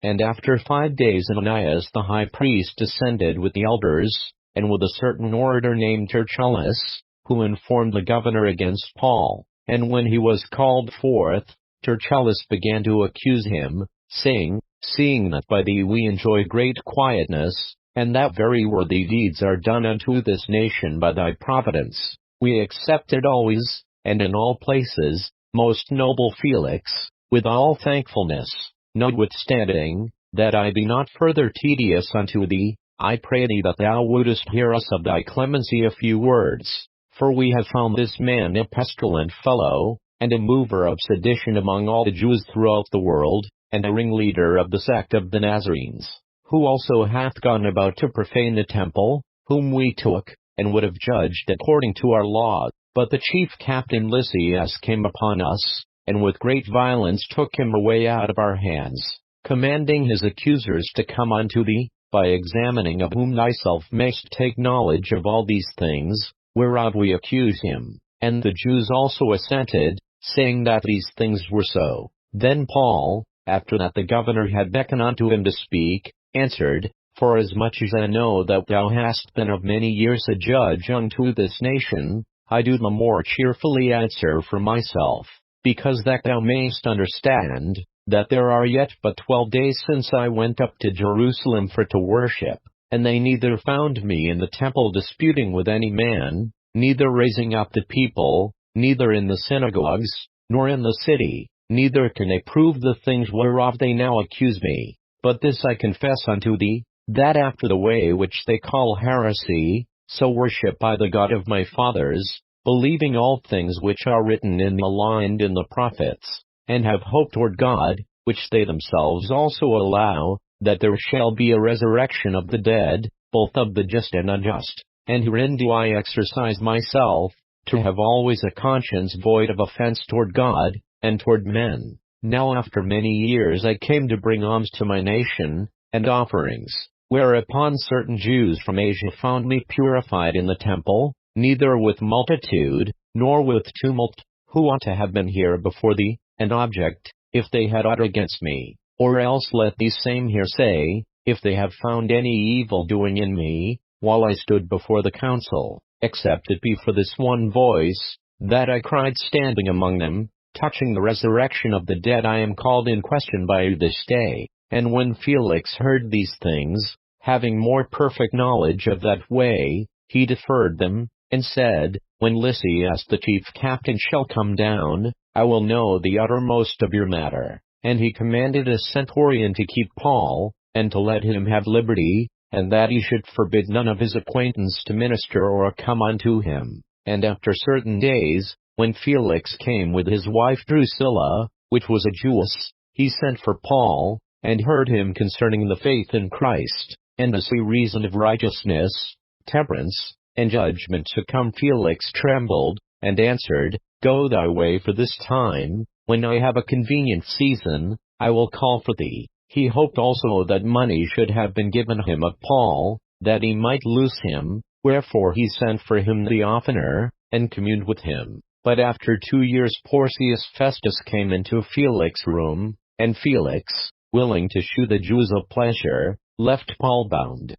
And after 5 days Ananias the high priest descended with the elders, and with a certain orator named Tertullus, who informed the governor against Paul. And when he was called forth, Tertullus began to accuse him, saying, Seeing that by thee we enjoy great quietness, and that very worthy deeds are done unto this nation by thy providence, we accept it always, and in all places, most noble Felix, with all thankfulness. Notwithstanding, that I be not further tedious unto thee, I pray thee that thou wouldest hear us of thy clemency a few words. For we have found this man a pestilent fellow, and a mover of sedition among all the Jews throughout the world, and a ringleader of the sect of the Nazarenes, who also hath gone about to profane the temple, whom we took, and would have judged according to our law. But the chief captain Lysias came upon us, and with great violence took him away out of our hands, commanding his accusers to come unto thee, by examining of whom thyself mayst take knowledge of all these things, whereof we accuse him. And the Jews also assented, saying that these things were so. Then Paul, after that the governor had beckoned unto him to speak, answered, Forasmuch as I know that thou hast been of many years a judge unto this nation, I do the more cheerfully answer for myself, because that thou mayst understand, that there are yet but 12 days since I went up to Jerusalem for to worship, and they neither found me in the temple disputing with any man, neither raising up the people, neither in the synagogues, nor in the city, neither can they prove the things whereof they now accuse me. But this I confess unto thee, that after the way which they call heresy, so worship I the God of my fathers, believing all things which are written in the law and in the prophets, and have hope toward God, which they themselves also allow, that there shall be a resurrection of the dead, both of the just and unjust. And herein do I exercise myself, to have always a conscience void of offense toward God, and toward men. Now after many years I came to bring alms to my nation, and offerings, whereupon certain Jews from Asia found me purified in the temple, neither with multitude, nor with tumult, who ought to have been here before thee, an object, if they had aught against me. Or else let these same here say, if they have found any evil doing in me, while I stood before the council, except it be for this one voice, that I cried standing among them, touching the resurrection of the dead I am called in question by you this day. And when Felix heard these things, having more perfect knowledge of that way, he deferred them, and said, When Lysias the chief captain shall come down, I will know the uttermost of your matter. And he commanded a centurion to keep Paul, and to let him have liberty, and that he should forbid none of his acquaintance to minister or come unto him. And after certain days, when Felix came with his wife Drusilla, which was a Jewess, he sent for Paul, and heard him concerning the faith in Christ, and as he reasoned of righteousness, temperance, and judgment to come. Felix trembled, and answered, Go thy way, for this time, when I have a convenient season, I will call for thee. He hoped also that money should have been given him of Paul, that he might loose him, wherefore he sent for him the oftener, and communed with him. But after 2 years Porcius Festus came into Felix's room, and Felix, willing to shew the Jews a pleasure, left Paul bound.